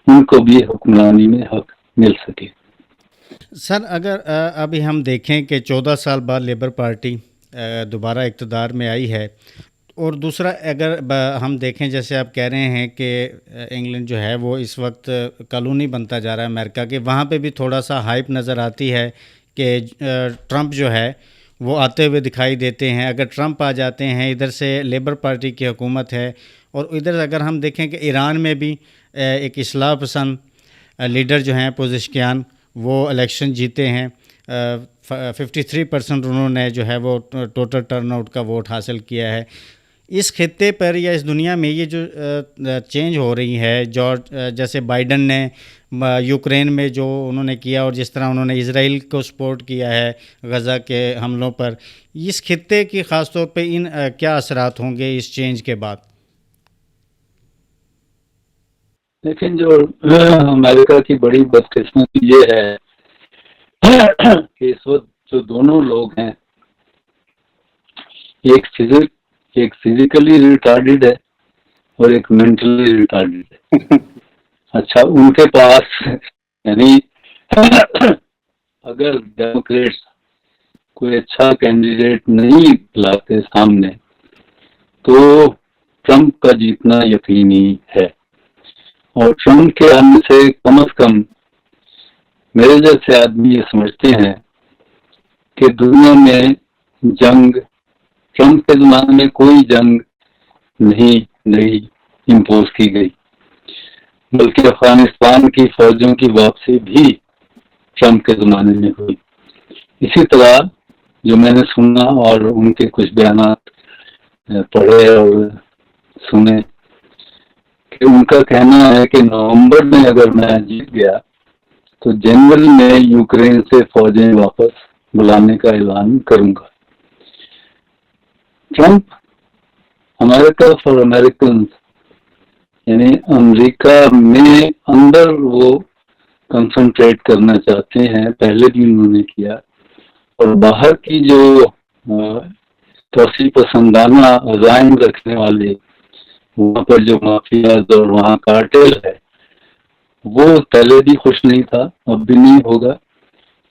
ان کو بھی حکمرانی میں حق مل سکے. سر اگر ابھی ہم دیکھیں کہ 14 سال بعد لیبر پارٹی دوبارہ اقتدار میں آئی ہے، اور دوسرا اگر ہم دیکھیں جیسے آپ کہہ رہے ہیں کہ انگلینڈ جو ہے وہ اس وقت کالونی بنتا جا رہا ہے امریکہ کے، وہاں پہ بھی تھوڑا سا ہائپ نظر آتی ہے کہ ٹرمپ جو ہے وہ آتے ہوئے دکھائی دیتے ہیں. اگر ٹرمپ آ جاتے ہیں، ادھر سے لیبر پارٹی کی حکومت ہے، اور ادھر اگر ہم دیکھیں کہ ایران میں بھی ایک اصلاح پسند لیڈر جو ہیں پوزشکیان، وہ الیکشن جیتے ہیں. 53% انہوں نے جو ہے وہ ٹوٹل ٹرن آؤٹ کا ووٹ حاصل کیا ہے. اس خطے پر یا اس دنیا میں یہ جو چینج ہو رہی ہے، جیسے بائیڈن نے یوکرین میں جو انہوں نے کیا، اور جس طرح انہوں نے اسرائیل کو سپورٹ کیا ہے غزہ کے حملوں پر، اس خطے کی خاص طور پہ ان کیا اثرات ہوں گے اس چینج کے بعد؟ لیکن جو امریکہ کی بڑی بدقسمتی یہ ہے کہ اس وقت جو دونوں لوگ ہیں، ایک فزیکلی ریٹارڈیڈ ہے اور ایک مینٹلی ریٹارڈیڈ ہے. اچھا، ان کے پاس یعنی اگر ڈیموکریٹس کوئی اچھا کینڈیڈیٹ نہیں لاتے سامنے تو ٹرمپ کا جیتنا یقینی ہے. اور ٹرمپ کے آنے سے کم از کم میرے جیسے آدمی یہ سمجھتے ہیں کہ دنیا میں جنگ، ٹرمپ کے زمانے میں کوئی جنگ نہیں امپوز کی گئی، بلکہ افغانستان کی فوجوں کی واپسی بھی ٹرمپ کے زمانے میں ہوئی. اسی طرح جو میں نے سنا اور ان کے کچھ بیانات پڑھے اور سنے کہ ان کا کہنا ہے کہ نومبر میں اگر میں جیت گیا تو جنوری میں یوکرین سے فوجیں واپس بلانے کا اعلان کروں گا. ٹرمپ امریکہ فار امریکنز، یعنی امریکہ میں اندر وہ کنسنٹریٹ کرنا چاہتے ہیں، پہلے بھی انہوں نے کیا. اور باہر کی جو توسیع پسندانہ عزائم رکھنے والے وہاں پر جو مافیاز اور وہاں کارٹیل ہے، وہ پہلے بھی خوش نہیں تھا، اب بھی نہیں ہوگا.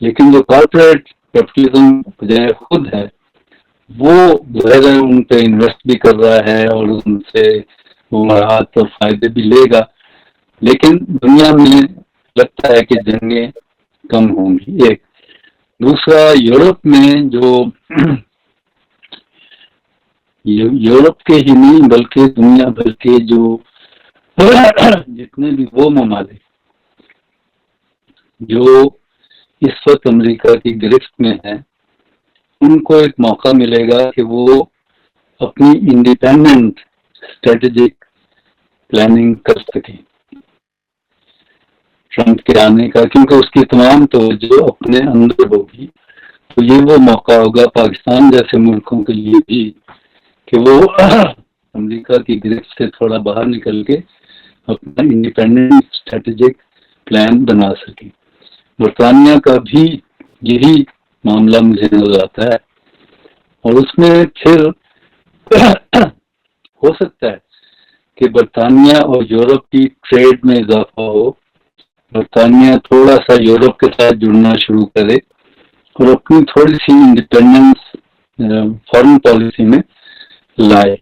لیکن جو کارپوریٹ کیپٹلزم بجائے خود ہے، وہ ظاہر ہے ان پہ انویسٹ بھی کر رہا ہے اور ان سے وہ مراحت اور فائدے بھی لے گا. لیکن دنیا میں لگتا ہے کہ جنگیں کم ہوں گی. ایک دوسرا، یورپ میں جو یورپ کے ہی نہیں بلکہ دنیا بھر کے جو جتنے بھی وہ ممالک جو اس وقت امریکہ کی گرفت میں ہیں، ان کو ایک موقع ملے گا کہ وہ اپنی انڈیپینڈنٹ اسٹریٹجک پلاننگ کر سکیں ٹرمپ کے آنے کا، کیونکہ اس کی تمام توجہ اپنے اندر ہوگی. تو یہ وہ موقع ہوگا پاکستان جیسے ملکوں کے لیے بھی کہ وہ امریکہ کی گرفت سے تھوڑا باہر نکل کے اپنا انڈیپینڈنٹ اسٹریٹجک پلان بنا سکے. برطانیہ کا بھی یہی معاملہ مجھے نظر آتا ہے، اور اس میں پھر ہو سکتا ہے کہ برطانیہ اور یورپ کی ٹریڈ میں اضافہ ہو، برطانیہ تھوڑا سا یورپ کے ساتھ جڑنا شروع کرے اور اپنی تھوڑی سی انڈیپینڈنس فارن پالیسی میں لائے.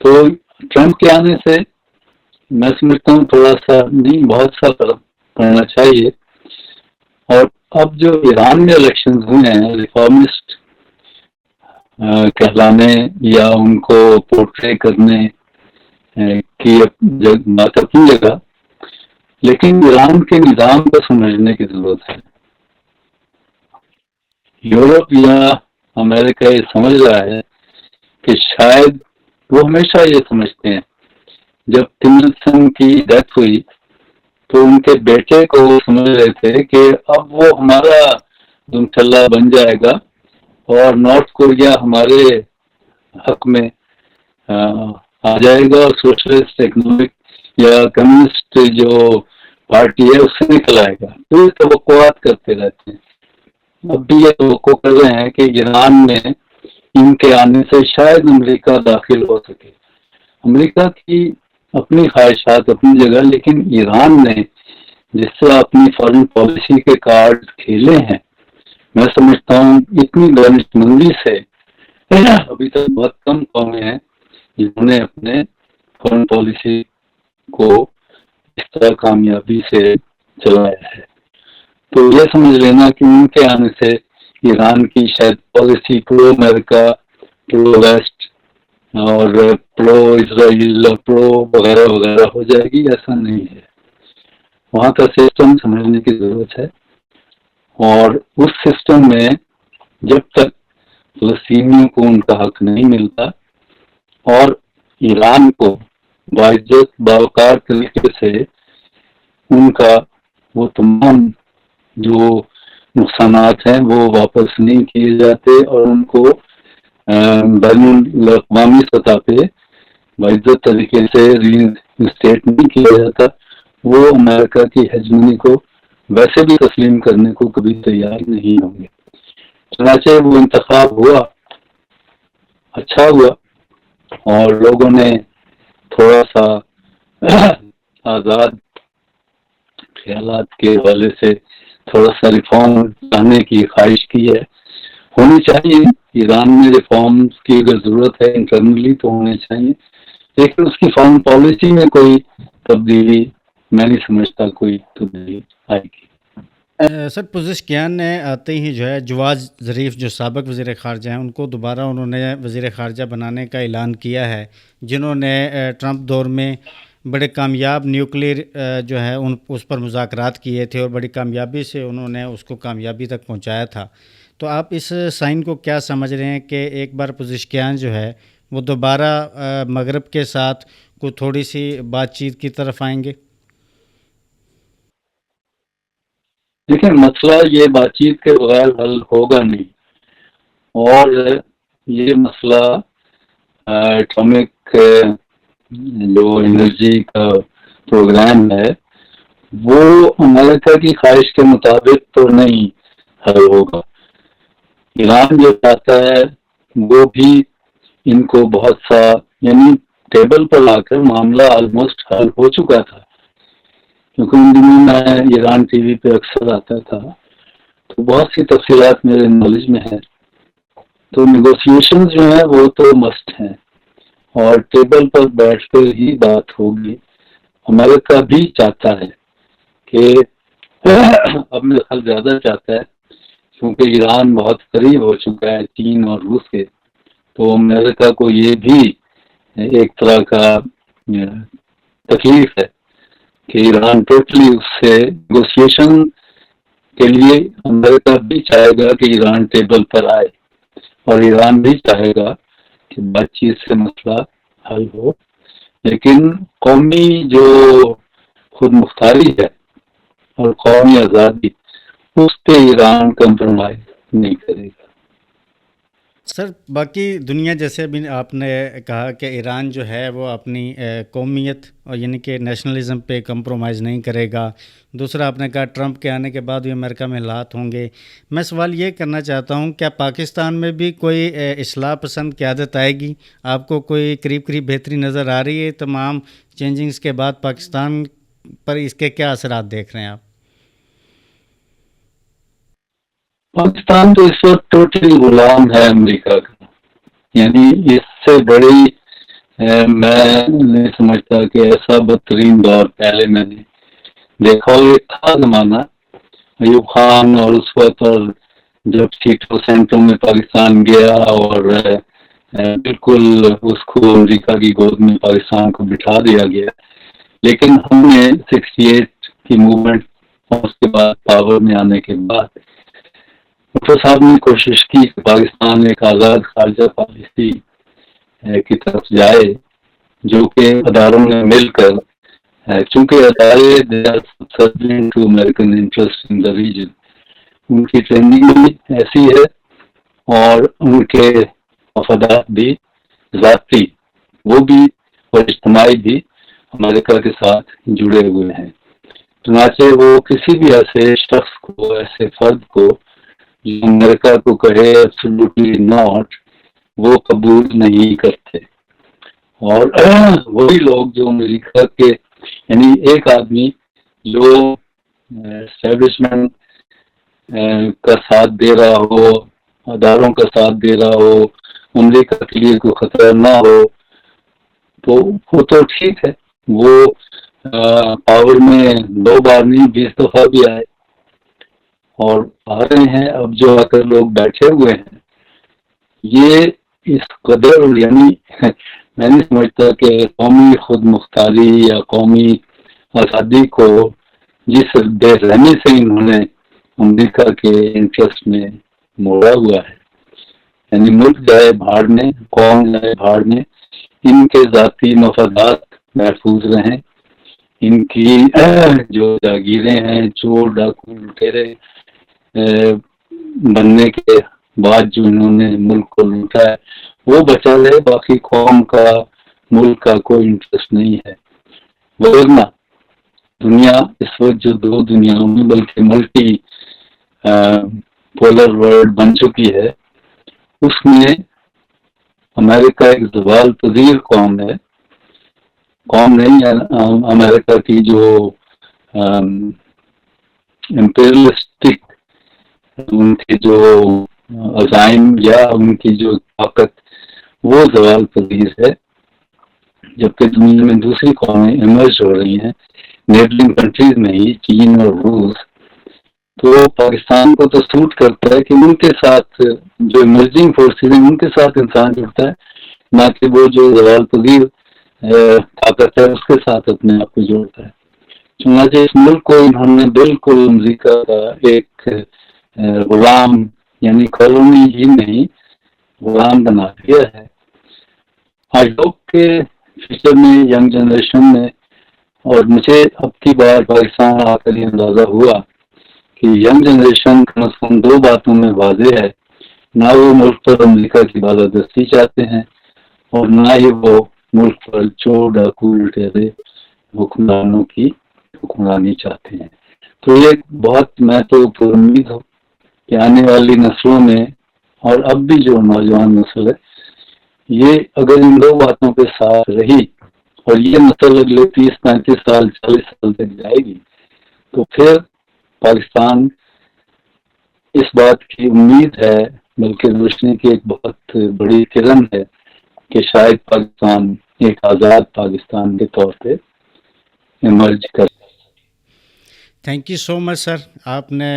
تو ٹرمپ کے آنے سے میں سمجھتا ہوں تھوڑا سا نہیں بہت سا فرق پڑنا چاہیے. اور اب جو ایران میں الیکشن ہوئے ہیں ریفارمسٹ کہلانے یا ان کو پورٹرے کرنے کی بات اپنی جگہ، لیکن ایران کے نظام کو سمجھنے کی ضرورت ہے. یورپ یا امریکہ یہ سمجھ رہا ہے کہ شاید وہ ہمیشہ یہ سمجھتے ہیں، جب کم il سنگ کی ڈیتھ ہوئی تو ان کے بیٹے کو وہ سمجھ رہے تھے کہ اب وہ ہمارا دمچلہ بن جائے گا اور نارتھ کوریا ہمارے حق میں آ جائے گا اور سوشلسٹ اکنامک یا کمیونسٹ جو پارٹی ہے اس سے نکل آئے گا. تو یہ توقعات کرتے رہتے ہیں. اب بھی یہ توقع کر رہے ہیں کہ ایران میں ان کے آنے سے شاید امریکہ داخل ہو سکے. امریکہ کی اپنی خواہشات اپنی جگہ، لیکن ایران نے جس طرح اپنی فارن پالیسی کے کارڈ کھیلے ہیں، میں سمجھتا ہوں اتنی دانش مندی سے ابھی تک بہت کم قومیں ہیں جنہوں نے اپنے فارن پالیسی کو اس طرح کامیابی سے چلایا ہے. تو یہ سمجھ لینا کہ ان کے آنے سے ایران کی شاید پالیسی پرو امریکہ، پرو ویسٹ اور پرو اسرائیل، پرو وغیرہ وغیرہ ہو جائے گی، ایسا نہیں ہے. وہاں کا سسٹم سمجھنے کی ضرورت ہے، اور اس سسٹم میں جب تک فلسطینیوں کو ان کا حق نہیں ملتا اور ایران کو باعزت باوقار طریقے سے ان کا وہ تمام جو نقصانات ہیں وہ واپس نہیں کیے جاتے اور ان کو بین الاقوامی سطح پہ باعزت طریقے سے ری انسٹیٹ نہیں کیا جاتا، وہ امریکہ کی ہیجمنی کو ویسے بھی تسلیم کرنے کو کبھی تیار نہیں ہوں گے. چنانچہ وہ انتخاب ہوا، اچھا ہوا، اور لوگوں نے تھوڑا سا آزاد خیالات کے حوالے سے تھوڑا سا ریفارم لانے کی خواہش کی ہے. ہونی چاہیے ایران میں ریفارمز کی اگر ضرورت ہے انٹرنلی تو ہونے چاہیے، لیکن اس کی فارن پالیسی میں کوئی تبدیلی میں نہیں سمجھتا کوئی تبدیلی آئے گی. سر پزشکیان نے آتے ہی جو ہے جواز ظریف جو سابق وزیر خارجہ ہیں ان کو دوبارہ انہوں نے وزیر خارجہ بنانے کا اعلان کیا ہے، جنہوں نے ٹرمپ دور میں بڑے کامیاب نیوکلیئر جو ہے اس پر مذاکرات کیے تھے اور بڑی کامیابی سے انہوں نے اس کو کامیابی تک پہنچایا تھا. تو آپ اس سائن کو کیا سمجھ رہے ہیں کہ ایک بار پزشکیان جو ہے وہ دوبارہ مغرب کے ساتھ کوئی تھوڑی سی بات چیت کی طرف آئیں گے؟ دیکھیں مسئلہ یہ بات چیت کے بغیر حل ہوگا نہیں، اور یہ مسئلہ ایٹامک جو انرجی کا پروگرام ہے وہ امریکہ کی خواہش کے مطابق تو نہیں حل ہوگا. ایران جو چاہتا ہے وہ بھی ان کو بہت سا، یعنی ٹیبل پر لا کر معاملہ آلموسٹ حل ہو چکا تھا، کیونکہ ان دنوں میں ایران ٹی وی پہ اکثر آتا تھا تو بہت سی تفصیلات میرے نالج میں ہے. تو نیگوسیشن جو ہیں وہ تو مسٹ ہیں اور ٹیبل پر بیٹھ کر ہی بات ہوگی. امریکہ بھی چاہتا ہے کہ اب میرا خیال زیادہ چاہتا ہے کیونکہ ایران بہت قریب ہو چکا ہے چین اور روس کے، تو امریکہ کو یہ بھی ایک طرح کا تکلیف ہے کہ ایران ٹوٹلی اس سے نیگوسیشن کے لیے امریکہ بھی چاہے گا کہ ایران ٹیبل پر آئے اور ایران بھی چاہے گا کہ بات چیت سے مسئلہ حل ہو. لیکن قومی جو خود مختاری ہے اور قومی آزادی، اس پہ ایران کمپرومائز نہیں کرے گا۔ سر باقی دنیا جیسے بھی آپ نے کہا کہ ایران جو ہے وہ اپنی قومیت اور یعنی کہ نیشنلزم پہ کمپرومائز نہیں کرے گا۔ دوسرا آپ نے کہا ٹرمپ کے آنے کے بعد بھی امریکہ میں حالات ہوں گے۔ میں سوال یہ کرنا چاہتا ہوں، کیا پاکستان میں بھی کوئی اصلاح پسند قیادت آئے گی؟ آپ کو کوئی قریب بہتری نظر آ رہی ہے تمام چینجنگز کے بعد پاکستان پر؟ اس کے کیا اثرات دیکھ رہے ہیں آپ؟ پاکستان تو اس وقت ٹوٹلی غلام ہے امریکہ کا، یعنی اس سے بڑی میں نہیں سمجھتا کہ ایسا بدترین دور پہلے میں نے دیکھا ہو۔ ایک تھا زمانہ ایوب خان اور اس وقت، اور جب سیٹوں سینٹوں میں پاکستان گیا اور بالکل اس کو امریکہ کی گود میں پاکستان کو بٹھا دیا گیا، لیکن ہم نے 68 کی موومنٹ اور اس کے بعد پاور میں آنے کے بعد بھٹو صاحب نے کوشش کی کہ پاکستان ایک آزاد خارجہ پالیسی کی طرف جائے، جو کہ اداروں نے مل کر، چونکہ ادارے to American interest in the region, ان کی ٹریننگ بھی ایسی ہے اور ان کے مفادات بھی ذاتی وہ بھی اور اجتماعی بھی امریکہ کے ساتھ جڑے ہوئے ہیں۔ چنانچہ وہ کسی بھی ایسے شخص کو، ایسے فرد کو جو امریکہ کو کہے ایبسولوٹلی ناٹ، وہ قبول نہیں کرتے۔ اور وہی لوگ جو امریکہ کے، یعنی ایک آدمی جو اسٹیبلشمنٹ کا ساتھ دے رہا ہو، اداروں کا ساتھ دے رہا ہو، امریکہ کے لیے کوئی خطرہ نہ ہو، تو وہ تو ٹھیک ہے، وہ پاور میں 2 بار نہیں 20 دفعہ بھی آئے اور آ رہے ہیں۔ اب جو آ کر لوگ بیٹھے ہوئے ہیں، یہ اس قدر، یعنی میں نہیں سمجھتا کہ قومی خود مختاری یا قومی آزادی کو جس بے رحمی سے انہوں نے امریکہ کے انٹرسٹ میں موڑا ہوا ہے، یعنی ملک جائے بھاڑنے، قوم جائے بھاڑنے، ان کے ذاتی مفادات محفوظ رہیں، ان کی جو جاگیریں ہیں، چور ڈاکو لٹیرے بننے کے بعد جو انہوں نے ملک کو لوٹا ہے وہ بچا لے، باقی قوم کا، ملک کا کوئی انٹرسٹ نہیں ہے۔ ورنہ دنیا اس وقت جو 2 دنیاؤں میں بلکہ ملٹی پولر ورلڈ بن چکی ہے، اس میں امریکہ ایک زوال پذیر قوم ہے، قوم نہیں ہے امریکہ کی جو امپیریلسٹک ان کی جو عزائم یا ان کی جو طاقت، وہ زوال پذیر ہے، جبکہ دنیا میں دوسری قومیں ایمرج ہو رہی ہیں، نیبرنگ کنٹریز میں ہی چین اور روس۔ تو پاکستان کو تو سوٹ کرتا ہے کہ ان کے ساتھ جو ایمرجنگ فورسز ہیں ان کے ساتھ انسان جڑتا ہے، نہ کہ وہ جو زوال پذیر طاقت ہے اس کے ساتھ اپنے آپ کو جوڑتا ہے۔ چنانچہ اس ملک کو انہوں نے بالکل امریکہ کا ایک غلام، یعنی کالونی ہی نہیں، غلام بنا دیا ہے۔ آج لوگ کے فیوچر میں، ینگ جنریشن میں، اور مجھے اب کی بار پاکستان آ کر یہ اندازہ ہوا کہ ینگ جنریشن کم از کم 2 باتوں میں واضح ہے، نہ وہ ملک پر امریکہ کی بالادستی چاہتے ہیں اور نہ ہی وہ ملک پر چور ڈاکو لٹیرے حکمرانوں کی حکمرانی چاہتے ہیں۔ تو یہ بہت، میں تو پر امید ہوں کہ آنے والی نسلوں میں، اور اب بھی جو نوجوان نسل ہے، یہ اگر ان 2 باتوں کے ساتھ رہی اور یہ نسل اگلے 30-35 سال 40 سال تک جائے گی، تو پھر پاکستان اس بات کی امید ہے، بلکہ روشنی کی ایک بہت بڑی کرن ہے کہ شاید پاکستان ایک آزاد پاکستان کے طور پہ ایمرج کر۔ تھینک یو سو مچ سر، آپ نے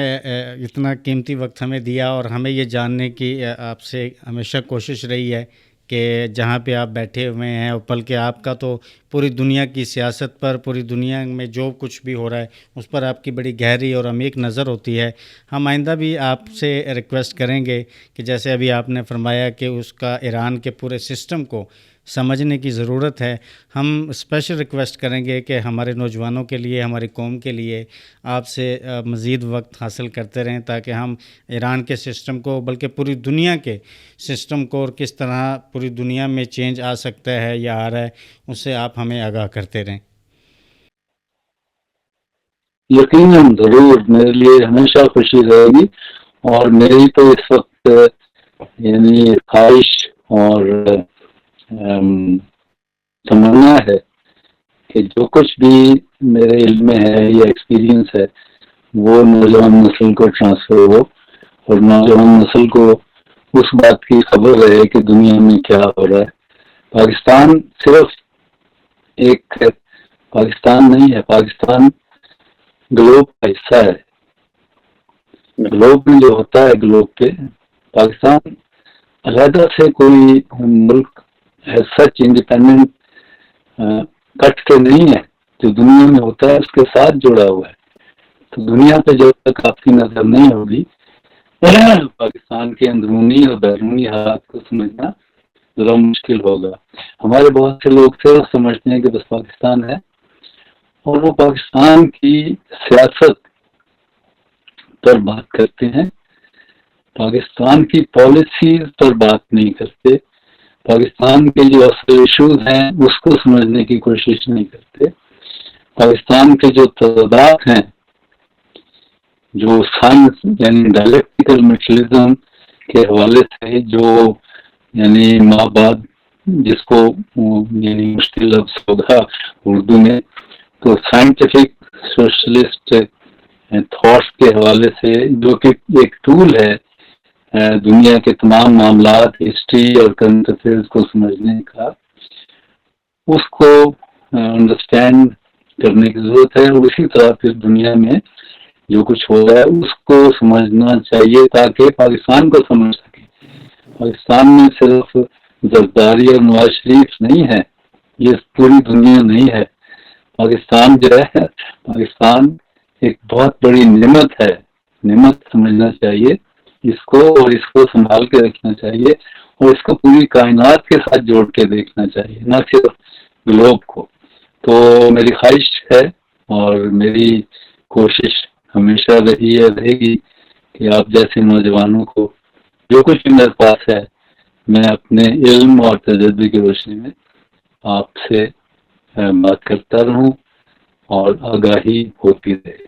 اتنا قیمتی وقت ہمیں دیا، اور ہمیں یہ جاننے کی آپ سے ہمیشہ کوشش رہی ہے کہ جہاں پہ آپ بیٹھے ہوئے ہیں، اور بلکہ آپ کا تو پوری دنیا کی سیاست پر، پوری دنیا میں جو کچھ بھی ہو رہا ہے اس پر آپ کی بڑی گہری اور عمیق نظر ہوتی ہے۔ ہم آئندہ بھی آپ سے ریکویسٹ کریں گے کہ جیسے ابھی آپ نے فرمایا کہ اس کا ایران کے پورے سسٹم کو سمجھنے کی ضرورت ہے. ہم اسپیشل ریکویسٹ کریں گے کہ ہمارے نوجوانوں کے لیے، ہماری قوم کے لیے آپ سے مزید وقت حاصل کرتے رہیں تاکہ ہم ایران کے سسٹم کو، بلکہ پوری دنیا کے سسٹم کو، اور کس طرح پوری دنیا میں چینج آ سکتا ہے یا آ رہا ہے، اس سے آپ ہمیں آگاہ کرتے رہیں. یقیناً ضرور، میرے لیے ہمیشہ خوشی رہے گی. اور میری تو اس وقت یعنی خواہش اور تمنا ہے کہ جو کچھ بھی میرے علم میں ہے یا ایکسپیرینس ہے وہ نوجوان نسل کو ٹرانسفر ہو، اور نوجوان نسل کو اس بات کی خبر رہے کہ دنیا میں کیا ہو رہا ہے. پاکستان صرف ایک پاکستان نہیں ہے، پاکستان گلوب کا حصہ ہے. گلوب میں جو ہوتا ہے، گلوب پہ پاکستان علیحدہ سے کوئی ملک سچ انڈیپینڈنٹ کٹ کے نہیں ہے. جو دنیا میں ہوتا ہے اس کے ساتھ جڑا ہوا ہے. تو دنیا پہ جب تک آپ کی نظر نہیں ہوگی، پاکستان کے اندرونی اور بیرونی حالات کو سمجھنا ذرا مشکل ہوگا. ہمارے بہت سے لوگ سے سمجھتے ہیں کہ بس پاکستان ہے، اور وہ پاکستان کی سیاست پر بات کرتے ہیں، پاکستان کی پالیسیز پر بات نہیں کرتے، پاکستان کے جو اصل ایشوز ہیں اس کو سمجھنے کی کوشش نہیں کرتے. پاکستان کے جو تضادات ہیں، جو سائنس یعنی ڈائلیکٹیکل میٹرلزم کے حوالے سے، جو یعنی ماں بعد جس کو یعنی مشکل لفظ ہوگا اردو میں، تو سائنٹیفک سوشلسٹ تھاٹس کے حوالے سے، جو کہ ایک ٹول ہے دنیا کے تمام معاملات، ہسٹری اور کرنٹ افیئرس کو سمجھنے کا، اس کو انڈرسٹینڈ کرنے کی ضرورت ہے. اور اسی طرح پھر دنیا میں جو کچھ ہو رہا ہے اس کو سمجھنا چاہیے تاکہ پاکستان کو سمجھ سکے. پاکستان میں صرف زرداری اور نواز شریف نہیں ہے، یہ پوری دنیا نہیں ہے. پاکستان جو ہے، پاکستان ایک بہت بڑی نعمت ہے. نعمت سمجھنا چاہیے اس کو، اور اس کو سنبھال کے رکھنا چاہیے، اور اس کو پوری کائنات کے ساتھ جوڑ کے دیکھنا چاہیے، نہ صرف گلوب کو. تو میری خواہش ہے اور میری کوشش ہمیشہ رہی ہے، رہے گی کہ آپ جیسے نوجوانوں کو جو کچھ بھی میرے پاس ہے، میں اپنے علم اور تجربے کی روشنی میں آپ سے بات کرتا رہوں اور آگاہی ہوتی رہے.